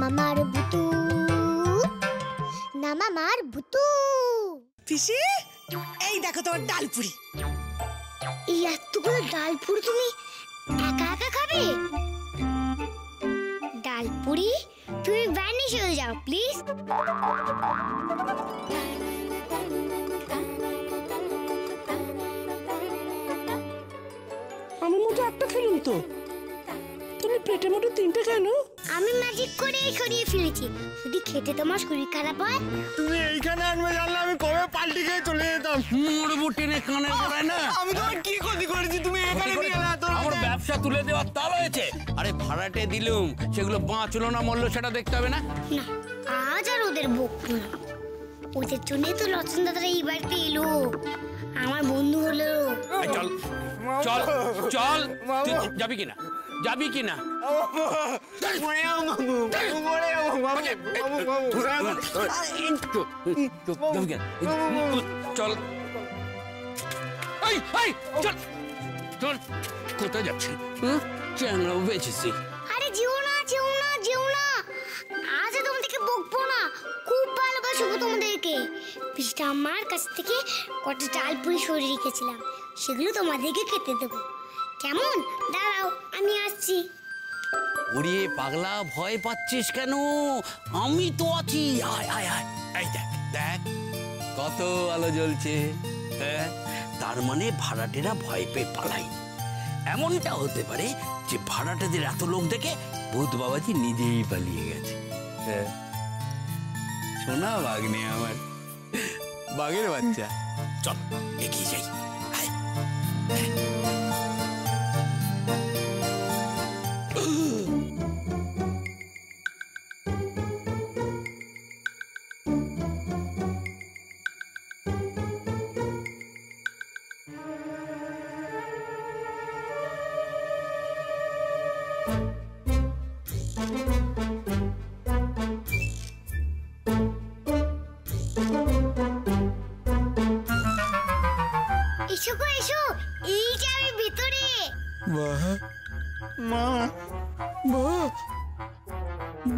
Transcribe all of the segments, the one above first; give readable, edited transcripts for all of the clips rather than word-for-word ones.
মামার বুতু না মামার বুতু। পিসি এই দেখো তোমার ডালপুরি। এই এতগুলো ডালপুরি তুমি একা একা খাবে? ডালপুরি তুমি ভ্যানিশ হয়ে যাও প্লিজ। আমার মতো একটা খেলুন তো, তুমি পেটের মধ্যে তিনটে কেন? আমি ম্যাজিক করে সরিয়ে ফেলেছি, যদি খেতে তোমার শরীর খারাপ হয়। তুমি এইখানে আনবে জানলে আমি কবে পাল্টি খেয়ে চলে যেতাম। মুড়বু টেনে কানে ধরে না। আমি তোমার কি ক্ষতি করেছি তুমি এখানে নিয়ে এলে? আমার ব্যবসা তুলে দেওয়ার তাল হয়েছে। আরে ভাড়াটে দিলুম, সেগুলো বাঁচলো না মরলো সেটা দেখতে হবে না? না, আজ আর ওদের বকবো না। ওদের জন্যই তো রতন দাদারা এই বাড়িতে এলো, আমার বন্ধু হলো। চল চল চল, তুই যাবি কিনা? যাবি কিনা? চল চল চল। কোথায় যাচ্ছে? চ্যাংড়া বেঁচেছি। আরে যেও না যেও না যেও না, আজ তোমাদেরকে বকবো না, খুব ভালোবাসবো তোমাদেরকে। পিসটা আমার কাছ থেকে কটা ডালপুরি সরিয়ে রেখেছিলাম, সেগুলো তোমাদেরকে খেতে দেবো, কেমন? দাঁড়াও আমি আসছি। ওরে পাগলা, ভয় পাচ্ছিস কেন? আমি তো আছি, আয় আয় আয়। এই দেখ দেখ কত আলো জ্বলছে। হ্যাঁ, তার মানে ভাড়াটেরা ভয় পেয়ে পালাই। এমনটা হতে পারে যে ভাড়াটেদের এত লোক দেখে ভূত বাবাজি নিজেই পালিয়ে গেছে। হ্যাঁ, শোনা বাঘনে আমার, বাঘের বাচ্চা। চল এগিয়ে যাই। এসো গো এসো, এই যে আমি ভিতরে। মা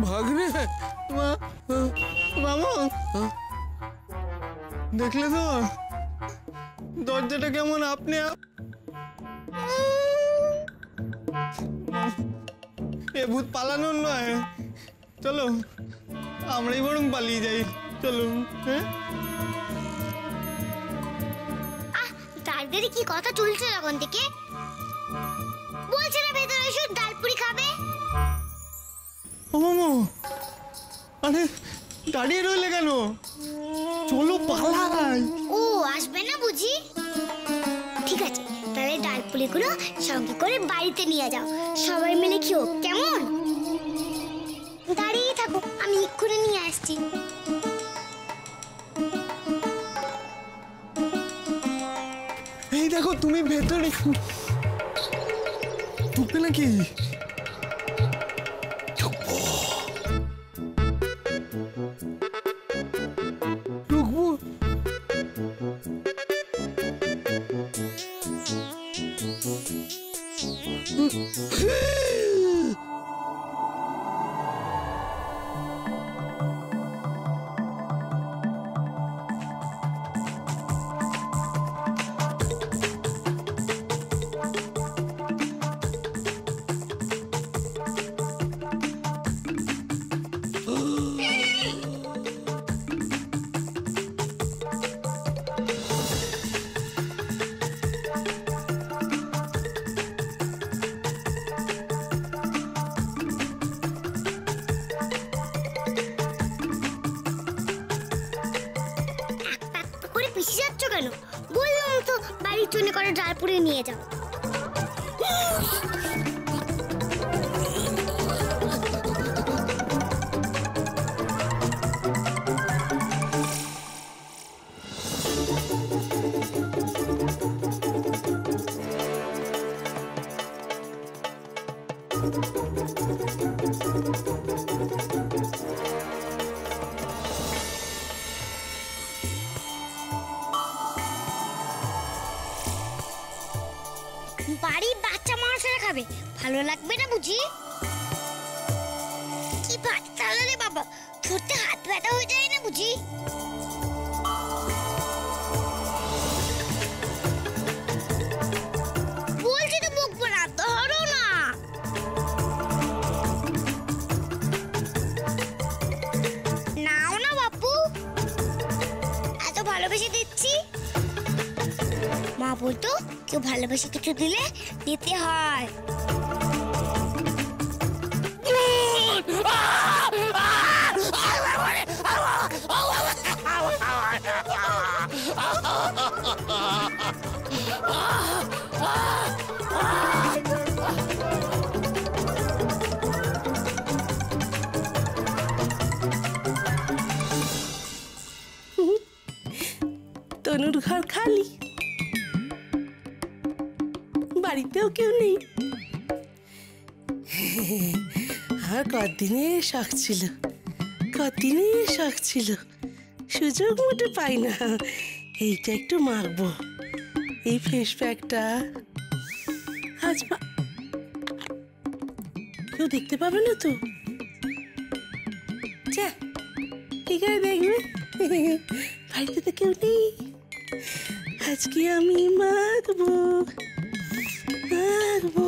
ভাগ্নে মা, মামা দেখলে তো দরজাটা কেমন আপনি এ ভূত পালানোর নয়, চলো আমরাই বরং পালিয়ে যাই, চলো। হ্যাঁ, তাদের কি কথা চলছে তখন থেকে? বলছে না ভেতরে এসো, ডালপুরি খাবে। আরে দাঁড়িয়ে রইলে কেন? চলো পালাই। ও আসবে না বুঝি? ঠিক আছে, তাহলে ডালপুরিগুলো সঙ্গে করে বাড়িতে নিয়ে যাও, সবাই মিলে খেও, কেমন? দাঁড়িয়ে থাকো, আমি এক্ষুনি নিয়ে আসছি। এই দেখো তুমি ভেতরে ঢুকবে নাকি? ঢুকবো। পিছিয়ে যাচ্ছ কেন? বললাম তো বাড়ির জন্য করে ডালপুরি নিয়ে যাও। বাড়ির বাচ্চা মানুষেরা খাবে, ভালো লাগবে না বুঝি? কি বাচ্চা পালালে বাবা, ধরতে হাত ব্যথা হয়ে যায় না বুঝি? বলছি তো বকবো না, ধরো না। নাও না বাপু, এত ভালোবেসে দিচ্ছি। মা বলতো কেউ ভালোবেসে কিছু দিলে দিতে হয়। তনুর ঘর খালি, বাড়িতেও কেউ নেই। আর কদিনের শখ ছিল, কদিনের শখ ছিল, সুযোগ মোটে পাই না। এইটা একটু মাখবো, এই ফেস প্যাকটা। আজ কেউ দেখতে পাবে না তো? যা, ঠিক আছে, দেখবে বাড়িতে তো কেউ নেই। আজকে আমি মাখবো মাখবো।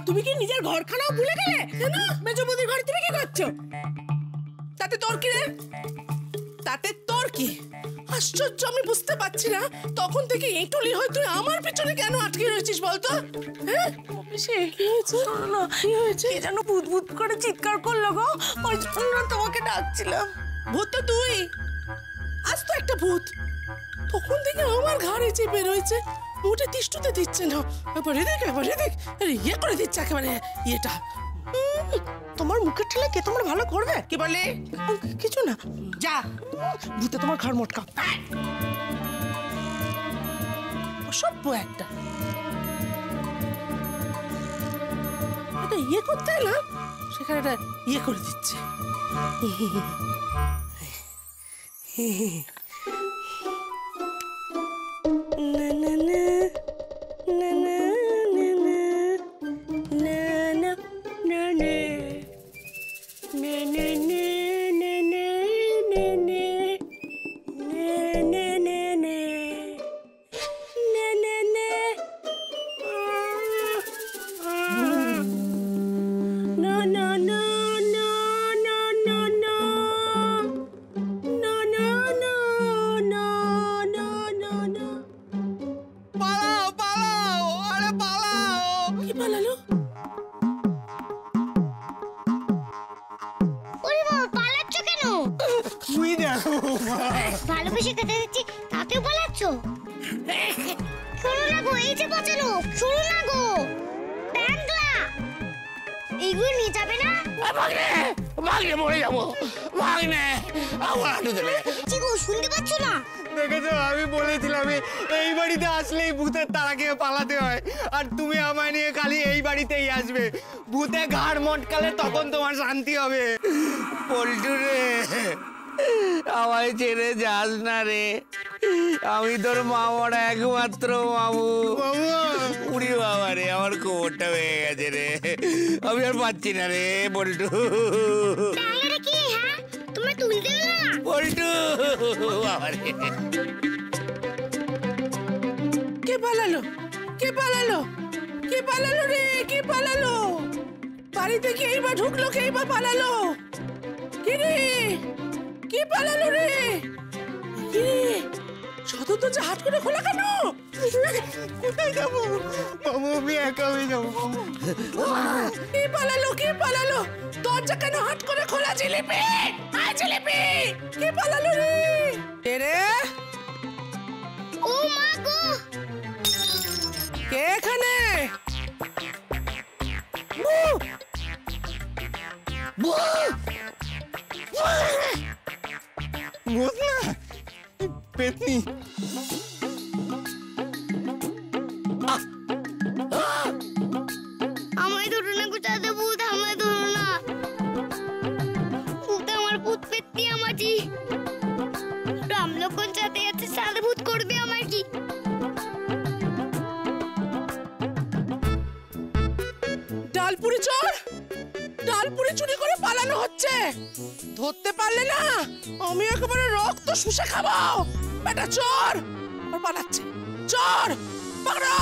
তুমি কি নিজের ঘরখানাও ভুলে গেলে? কেন মেজবুদির ঘরে তুমি কি করছো? তাতে তোর কি রে? তাতে তোর কি? আশ্চর্য, আমি বুঝতে পারছি না তখন থেকে এইটুলি হয়ে তুই আমার পেছনে কেন আটকে রয়েছিস বলতো? হ্যাঁ, কি হয়েছে? কি হয়েছে? যেন ভূত ভূত করে চিৎকার করলো গো, ওই জন্য তোমাকে ডাকছিলাম। ভূত তো তুই, আজ তো একটা ভূত তখন থেকে আমার ঘাড়ে চেপে রয়েছে, মোটে তিষ্ঠুতে দিচ্ছে না। এবারে দেখ, আরে ইয়ে করে দিচ্ছে একেবারে ইয়েটা। তোমার মুখের ঠেলে কে তোমার ভালো করবে? কি বলে? কিছু না, যা, ভূতে তোমার ঘর মোটকা। অসভ্য একটা। এটা ইয়ে করতে না, সেখানে একটা ইয়ে করে দিচ্ছে। না না না না না না না না না না পালাও পালাও, আরে পালাও। কি পালালো? ওরে বাবা, পালাচ্ছ কেন? তুই দেখো ভালোবেসে খেতে দিচ্ছি, তাতেও পালাচ্ছ? শোনো না গো, এই যে বাঁচালো, শোনো না গো ব্যাংলা, এইগুলো নিয়ে যাবে না? ভাগনে মরে যাবো, ভাগনে আমার হাঁটু দেবে। কি গো, শুনতে পাচ্ছ না? দেখেছো, আমি বলেছিলাম এই বাড়িতে আসলেই ভূতের তাড়া খেয়ে পালাতে হয়, আর তুমি আমায় নিয়ে খালি এই বাড়িতেই আসবে। ভূতে ঘাড় মটকালে তখন তোমার শান্তি হবে। পল্টু রে, আমায় ছেড়ে যাস না রে, আমি তোর মামার একমাত্র মামু। উড়ি বাবা রে, আমার কোমরটা হয়ে গেছে রে, আমি আর পাচ্ছি না রে পল্টু। ব্যাংলাটা কি? হ্যাঁ, তোমরা তুলতে না? পল্টু বাবা রে। কে পালালো? কে পালালো? কে পালালো রে? কে পালালো? বাড়িতে কেই বা ঢুকলো, কেই বা পালালো? কে রে? কে পালালো রে? কে রে? সদর দরজা হাট করে খোলা কেন? কোথায় যাবো মামু? আমি একা হয়ে যাবো মামু। কে পালালো? কে পালালো? দরজা কেন হাট করে খোলা? জিলিপি, আয় জিলিপি, কে পালালো রে? কে রে? ও মা গো, কে এখানে? ভূত না, পেতনি। আমায় ধরো না গো চাঁদে ভূত, আমায় ধরো না। ভূত আমার, ভূত পেতনি আমাজি। রাম লক্ষণ চাঁদে আছে, চাঁদে ভূত করবে আমার কি? ডালপুরি চুরি করে পালানো হচ্ছে। ধরতে পারলে না আমি একেবারে রক্ত শুষে খাবো। বেটা চোর আর পালাচ্ছে, চোর পকড়ো।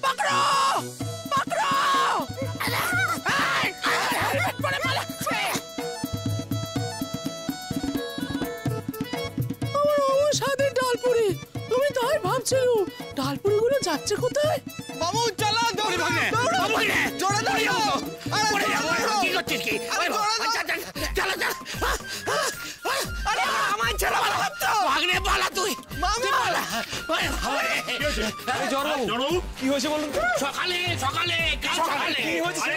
পকড়ো পকড়ো। স্বাদের ডালপুরি, তুমি তাই ভাবছিলুম ডালপুরি গুলো যাচ্ছে কোথায়? বাবু চলো দৌড়ো বাবু জোরে দৌড়ো। আরে কি করছিস কি? চলো চলো। আরে আমার ছেলে বাবা তো ভাগনে পালা তুই। মামা জড়বাবু কি হয়েছে বলুন তো? সকালে সকালে কাল সকালে কি হয়েছে আরে,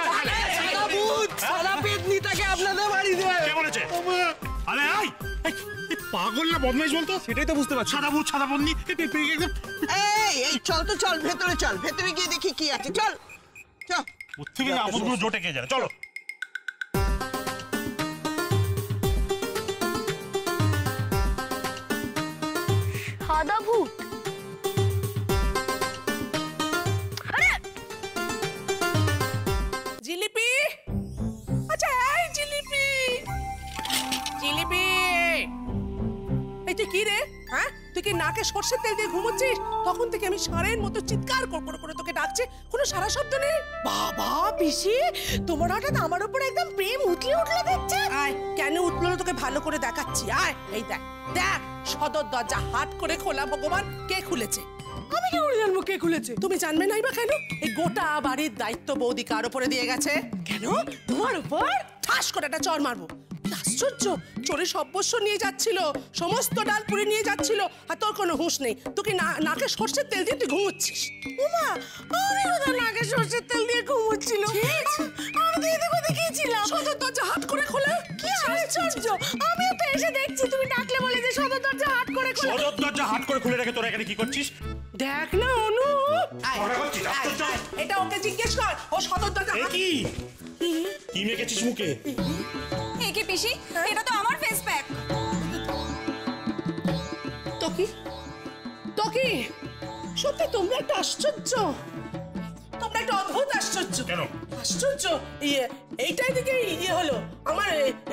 সকালে? সাদা ভূত সাদা পেতনিটাকে আপনাদের বাড়িতে। কে বলেছে? আরে আই এই পাগল না বদমাইশ বলতো? সেটাই তো বুঝতে পারছি। সাদা ভূত সাদা বন্দি একদম এই চল তো চল, ভেতরে চল, ভেতরে গিয়ে দেখি কি আছে। চল চল। থেকে আপদগুলো জোটে কে জানে। চলো। সাদা ভূত? জিলিপি, আচ্ছা এই জিলিপি, জিলিপি এই তুই কি রে? হ্যাঁ তুই কি নাকে সর্ষের তেল দিয়ে ঘুমোচ্ছিস? তখন থেকে আমি সারের মতো চিৎকার করে করে তোকে ডাকছি, কোনো সারা শব্দ নেই। বাবা পিসি, তোমার হঠাৎ আমার উপর একদম প্রেম উঠলে উঠলো দেখছে। আয় কেন উঠলো তোকে ভালো করে দেখাচ্ছি। আয় এই দেখ দেখ, সদর দরজা হাট করে খোলা, ভগবান কে খুলেছে? আমি কি করে জানবো কে খুলেছে? তুমি জানবে নাই বা কেন? এই গোটা বাড়ির দায়িত্ব বৌদি কার উপরে দিয়ে গেছে? কেন তোমার উপর? ঠাস করে একটা চড় মারবো। আশ্চর্য, চোরে সর্বস্ব নিয়ে যাচ্ছিল, সমস্ত ডালপুরি নিয়ে যাচ্ছিল, আর তোর কোনো হুঁশ নেই। তুই নাকে সর্ষের তেল দিয়ে তুই ঘুমোচ্ছিস। ওমা, আমি তো নাকে সর্ষের তেল দিয়ে ঘুমোচ্ছিল। আমি তো এদিকে দেখিয়েছিলাম। সদর দরজা হাট করে খোলা। কি আশ্চর্য, আমিও তো এসে দেখছি তুমি ডাকলে বলে যে সদর দরজা হাট করে খোলা। সদর দরজা হাট করে খুলে রেখে তোরা এখানে কি করছিস? দেখ না অনু, মনে করছিস আশ্চর্য? এটা ওকে জিজ্ঞেস কর, ও সদর দরজা এ কি কি মেখেছিস মুখে? একে পিসি, এটা তো আমার ফেস প্যাক। তো কি তো কি? সত্যি তোমরা একটা আশ্চর্য, তোমরা একটা অদ্ভুত আশ্চর্য। কেন? আশ্চর্য এইটাই থেকে হলো আমার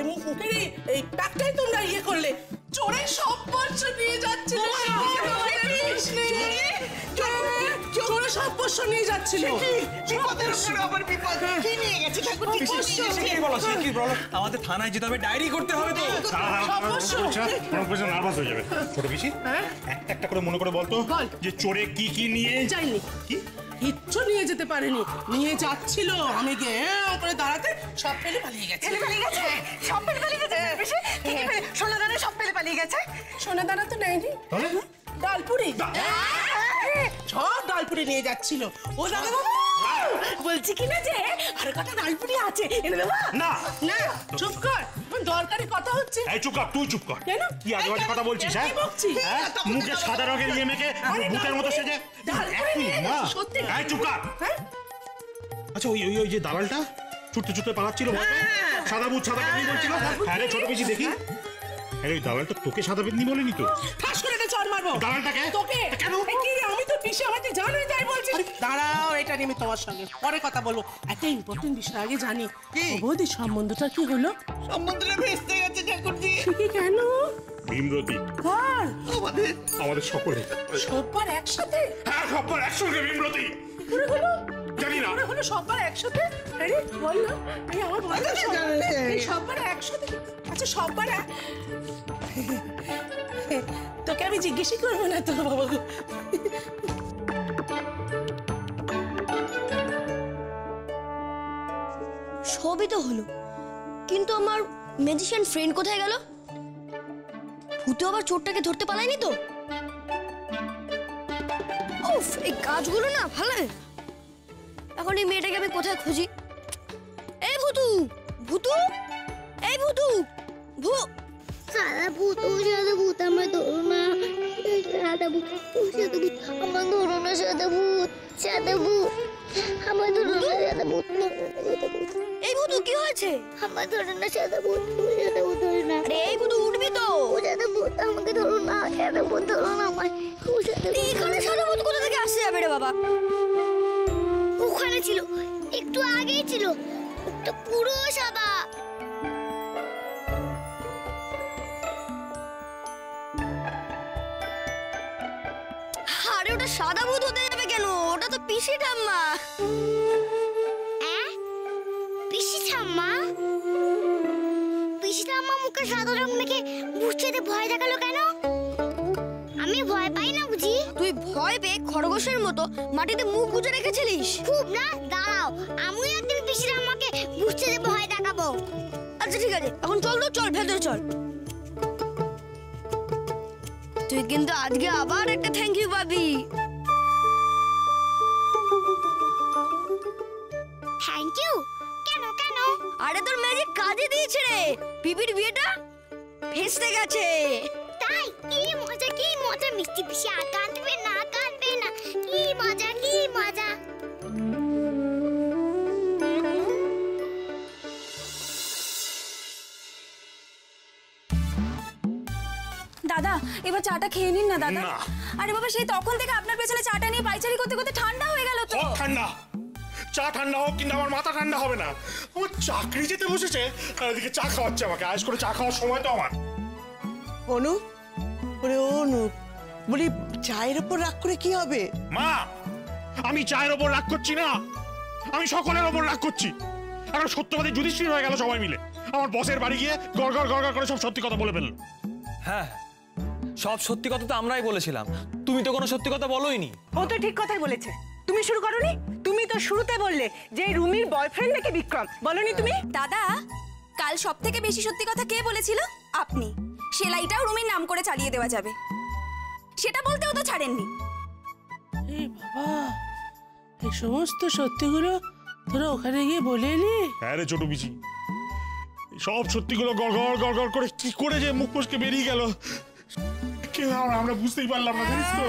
মুখের এই প্যাকটাই তোমরা করলে। চোরের সর্বস্ব নিয়ে যাচ্ছিল, চোরের সর্বস্ব নিয়ে যাচ্ছিল। কি নিয়ে গেছে ঠাকুর? কি বলো আমাদের থানায় যেতে হবে, ডায়েরি করতে হবে তো। নার্ভাস হয়ে যাবে। ছোট পিসি একটা একটা করে মনে করে বলতো বল। যে চোরে কি কি নিয়ে যাইনি, কি কিচ্ছু নিয়ে যেতে পারেনি, নিয়ে যাচ্ছিল। আমি গিয়ে করে দাঁড়াতে সব ফেলে পালিয়ে গেছে। সব পেলে পালিয়ে গেছে পিসি, সোনা দানা সব পেলে পালিয়ে গেছে। সোনা দানা তো নেয়নি, ডালপুরি সব ডালপুরি নিয়ে যাচ্ছিল। ও দাদা বাবু বলছি কিনা যে আর কটা ডালপুরি আছে, এনে দেবো? না না চুপ কর, দরকারি কথা হচ্ছে। এই চুপ কর, তুই চুপ কর। কেন? কি আজে বাজে কথা বলছিস? হ্যাঁ কি বকছি? হ্যাঁ? মুখে সাদা রঙের ইয়ে মেখে ভূতের মতো সেজে। ডালপুরি নিয়ে মা, গেছে, সত্যি। এই চুপ কর। হ্যাঁ আচ্ছা ওই ওই ওই যে দালালটা ছুটতে ছুটতে পালাচ্ছিল বলতো? সাদা ভূত সাদা পেতনি বলছিল। হ্যাঁ রে ছোট পিসি দেখি। আরে ওই দালালটা তোকে সাদা পেতনি বলেনি তো? ঠাস করে একটা চড় মারবো। দালালটাকে? তোকে। কেন? এই কি রে, আমি তো পিসে আমাকে জানোই তাই বলছি। দাঁড়াও, এটা নিয়ে আমি তোমার সঙ্গে পরে কথা বলবো। একটা ইম্পর্টেন্ট বিষয় আগে জানি। বৌদির সম্বন্ধটা কি হলো? সম্বন্ধটা ভেস্তে গেছে ঠাকুরজি। কি কেন? ভীমরতি কার? আমাদের সকলে। সববার একসাথে? হ্যাঁ সব্বার একসঙ্গে ভীমরতি। করে হলো? জানি না। করে হলো সববার একসাথে? আরে বল না, এই আমার বল না, এই সববার একসাথে। আচ্ছা সববার তোকে আমি জিজ্ঞেসই করবো না তোর বাবা। সবই তো হলো, কিন্তু আমার ম্যাজিশিয়ান ফ্রেন্ড কোথায় গেল? ভূতে আবার চোরটাকে ধরতে পালায়নি তো? উফ, এই কাজগুলো না ভালো লাগে। এখন এই মেয়েটাকে আমি কোথায় খুঁজি? এই ভূতু, ভূতু, এই ভূতু, সাদা ভূত, ও সাদা ভূত আমার ধরো না। সাদা ভূত, ও সাদা ভূত আমার ধরো না। সাদা ভূত, সাদা ভূত আমার ধরো না। সাদা ভূত, সাদা ভূত। এই ভূতু কি হয়েছে? আমার ধরো না। সাদা ভূত, ও সাদা ভূত ধরো না। আরে এই ভূতু উঠবি তো? ও সাদা ভূত আমাকে ধরো না। সাদা ভূত ধরো না আমায়। ও সাদা ভূত। এখানে সাদা ভূত কোথা থেকে ওখানে ছিল, একটু আগেই ছিল, মুখটা পুরো সাদা। আরে ওটা সাদা ভূত হতে যাবে কেন? ওটা তো পিসি ঠাম্মা। পিসি ঠাম্মা? পিসি ঠাম্মা মুখে সাদা রং মেখে বুঝতে ভয় দেখালো কেন? আমি ভয় পাই না বুঝি? তুই ভয় পেয়ে খরগোশের মতো মাটিতে মুখ গুজে রেখেছিলিস। খুব না, দাঁড়াও, আমিও একদিন পিসি ঠাম্মাকে বুঝতে ভয় দেখাবো। আচ্ছা ঠিক আছে, এখন চল তো, চল ভেতরে চল। তুই কিন্তু আজকে আবার একটা থ্যাংক ইউ পাবি। Thank you? কেন কেন? আরে তোর ম্যাজিক কাজে দিয়েছে রে, পিপির বিয়েটা ভেস্তে গেছে। তাই? কি মজা, কি মজা! মিষ্টি পিসি আর কাঁদবে না, কাঁদবে না, কি মজা, কি মজা! দাদা এবার চাটা খেয়ে নিন না দাদা। আরে বাবা, সেই তখন থেকে আপনার পেছনে চাটা নিয়ে পাইচারি করতে করতে ঠান্ডা হয়ে গেল তো। ঠান্ডা চা ঠান্ডা হোক কিন্তু আমার মাথা ঠান্ডা হবে না। আমার চাকরি যেতে বসেছে, আর এদিকে চা খাওয়াচ্ছে আমাকে। আজ করে চা খাওয়ার সময় তো আমার। অনু, ওরে অনু, বলি চায়ের ওপর রাগ করে কি হবে? মা, আমি চায়ের ওপর রাগ করছি না, আমি সকলের ওপর রাগ করছি। এখন সত্যবাদী যুধিষ্ঠির হয়ে গেল সবাই মিলে। আমার বসের বাড়ি গিয়ে গড় গড় করে সব সত্যি কথা বলে ফেললো। হ্যাঁ, সব সত্যি কথা তো আমরাই বলেছিলাম, তুমি তো কোনো সত্যি কথা বলোইনি। ও তো ঠিক কথাই বলেছে, তুমি শুরু করোনি? তুমি তো শুরুতে বললে যে রুমির বয়ফ্রেন্ড নাকি বিক্রম, বলনি তুমি? দাদা, কাল সব থেকে বেশি সত্যি কথা কে বলেছিল? আপনি। সেলাইটাও রুমির নাম করে চালিয়ে দেওয়া যাবে, সেটা বলতেও তো ছাড়েননি। এই বাবা, এই সমস্ত সত্যিগুলো তোরা ওখানে গিয়ে বলে এলি? হ্যাঁ রে ছোট পিসি, সব সত্যিগুলো গড় গড় করে কি করে যে মুখ ফসকে বেরিয়ে গেল আমরা বুঝতেই পারলাম না, জানিস তো।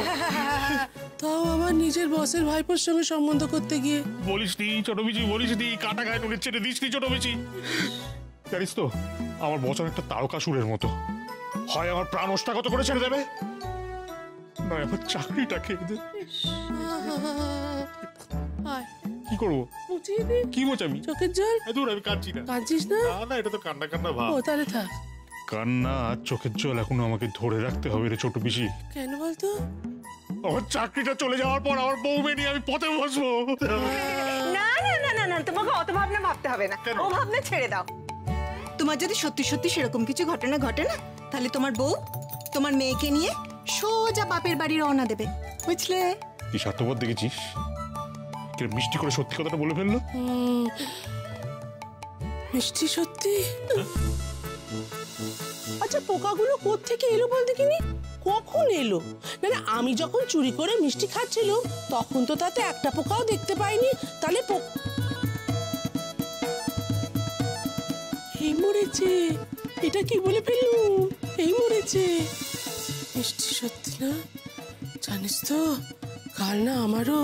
তাও আবার নিজের বসের ভাইপোর সঙ্গে সম্বন্ধ করতে গিয়ে। বলিস নি ছোট পিসি, বলিস নি, কাটা গায়ে নুনের ছেড়ে দিস নি ছোট পিসি। জানিস তো, আমার বস একটা তারকাসুরের মতো, হয় আমার প্রাণ ওষ্ঠাগত করে ছেড়ে দেবে, নয় আমার চাকরিটা খেয়ে দেবে। কি করবো? কি মোচামি? চোখের জল? দূর, আমি কাঁদছি না। কাঁদছিস না? না, এটা তো কান্না কান্না ভাব। ও তাহলে থাক। কান্না আর চোখের জল এখনো আমাকে ধরে রাখতে হবে রে ছোট পিসি। কেন বলতো? আমার চাকরিটা চলে যাওয়ার পর আমার বউ মেয়ে নিয়ে আমি পথে বসবো। না না না না না, তোমাকে অত ভাবনা ভাবতে হবে না, ও ভাবনা ছেড়ে দাও। তোমার যদি সত্যি সত্যি সেরকম কিছু ঘটনা ঘটে না, তাহলে তোমার বউ তোমার মেয়েকে নিয়ে সোজা বাপের বাড়ি রওনা দেবে, বুঝলে? কি স্বার্থপর দেখেছিস, মিষ্টি করে সত্যি কথাটা বলে ফেললো। মিষ্টি সত্যি? আচ্ছা, পোকাগুলো কোত্থেকে এলো বল দেখিনি? কখন এলো? না না, আমি যখন চুরি করে মিষ্টি খাচ্ছিলাম তখন তো তাতে একটা পোকাও দেখতে পাইনি। তাহলে এই মরেছে, এটা কি বলে ফেললুম? এই মরেছে। মিষ্টি সত্যি না? জানিস তো, কাল না আমারও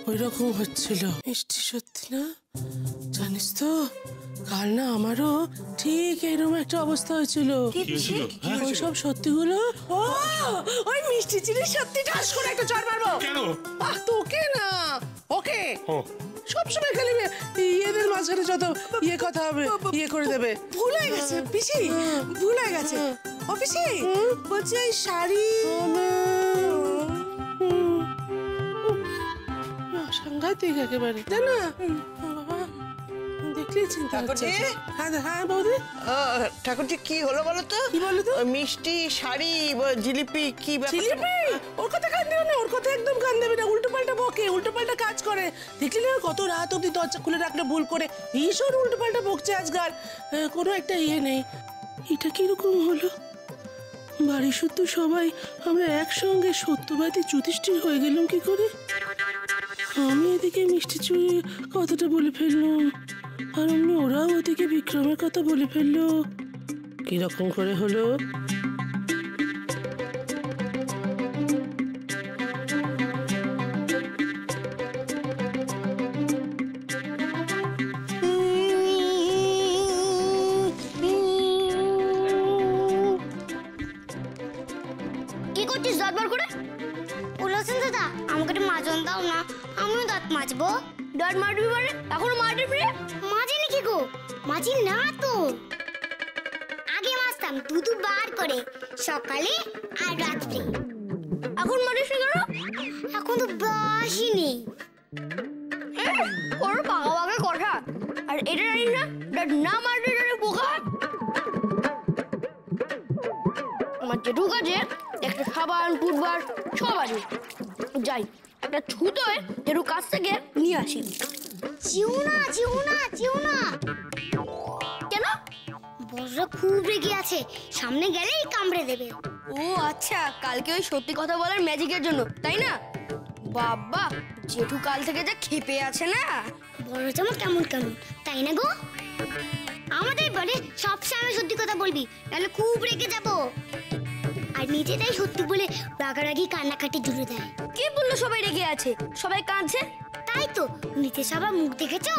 ওই রকম হচ্ছিল। মিষ্টি সত্যি না? জানিস তো, কাল না আমারও ঠিক এরকম একটা অবস্থা হয়েছিল। ওই সব সত্যিগুলো, ও ওই মিষ্টি চিনির সত্যি ঠাস করে একটা চড় মারবো। কেন? তোকে না, ওকে। সবসময় খালি ইয়েদের মাঝখানে যত ইয়ে কথা হবে, ইয়ে করে দেবে। ভুল হয়ে গেছে পিসি, ভুল হয়ে গেছে। ও পিসি, বলছি ওই শাড়ি সাংঘাতিক একেবারে, তাই না? বাবা, দেখলেই চিন্তা হচ্ছে। হ্যাঁ বৌদি। ঠাকুরজি, কি হলো বলো তো? কি বলো তো? মিষ্টি, শাড়ি, জিলিপি, কি ব্যাপার? জিলিপি? ওর কথা কান দেবে না, ওর কথা একদম কান দেবে না। উল্টো পাল্টা বকে, উল্টো পাল্টা কাজ করে। দেখলি না কত রাত অব্দি দরজা খুলে রাখলে ভুল করে ভীষণ উল্টো পাল্টা বকছে আজকাল। কোনো একটা ইয়ে নেই। এটা কিরকম হলো? বাড়ি শুদ্ধ সবাই আমরা একসঙ্গে সত্যবাদী যুধিষ্ঠির হয়ে গেলাম কি করে? আমি এদিকে মিষ্টি চুরি কথাটা বলে ফেললাম, আর অমনি ওরাও ওদিকে বিক্রমের কথা বলে ফেললো। কিরকম করে হলো? কি করছিস দরবার করে? উল্লাসন দাদা, আমাকে একটু মাজন দাও না, আমিও দাঁত মাজবো। দাঁত মারবি মানে এখনো মারবি ফিরে? মাজি নাকি গো? মাজি না তো, আগে মাজতাম দুবার করে, সকালে আর রাত্রে। এখন মারিস না কেন? এখন তো বাসি নেই। ওর পাকা পাকা কথা, আর এটা জানিস না দাঁত না মারলে জানি পোকা। আমার যেটুক আছে একটা সাবান টুথব্রাশ সব আছে, যাই একটা ছুতোয় যেটুক কাছ থেকে নিয়ে আসি। যেও না, যেও না, যেও না। কেন? বড়রা খুব রেগে আছে, সামনে গেলেই কামড়ে দেবে। ও আচ্ছা, কালকে ওই সত্যি কথা বলার ম্যাজিকের জন্য তাই না? বাবা, জেঠু কাল থেকে যা খেপে আছে না। বড় যেমন কেমন কেমন, তাই না গো? আমাদের বলে সবসময় সত্যি কথা বলবি, নাহলে খুব রেগে যাব। আর নিজেটাই সত্যি বলে রাগারাগি কান্নাকাটি জুড়ে দেয়। কে বললো সবাই রেগে আছে? সবাই কাঁদছে। তাই তো, নিচে সবার মুখ দেখেছো?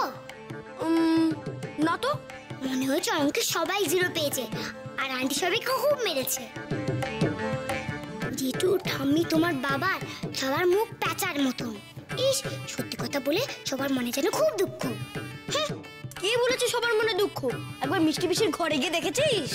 না তো। মনে হচ্ছে অঙ্কে সবাই 0 পেয়েছে, আর আন্টি সবাইকে খুব মেরেছে। জেঠু ঠাম্মি তোমার বাবার সবার মুখ প্যাঁচার মতন। ইস, সত্যি কথা বলে সবার মনে যেন খুব দুঃখ। কে বলেছে সবার মনে দুঃখ? একবার মিষ্টি পিসির ঘরে গিয়ে দেখেছিস?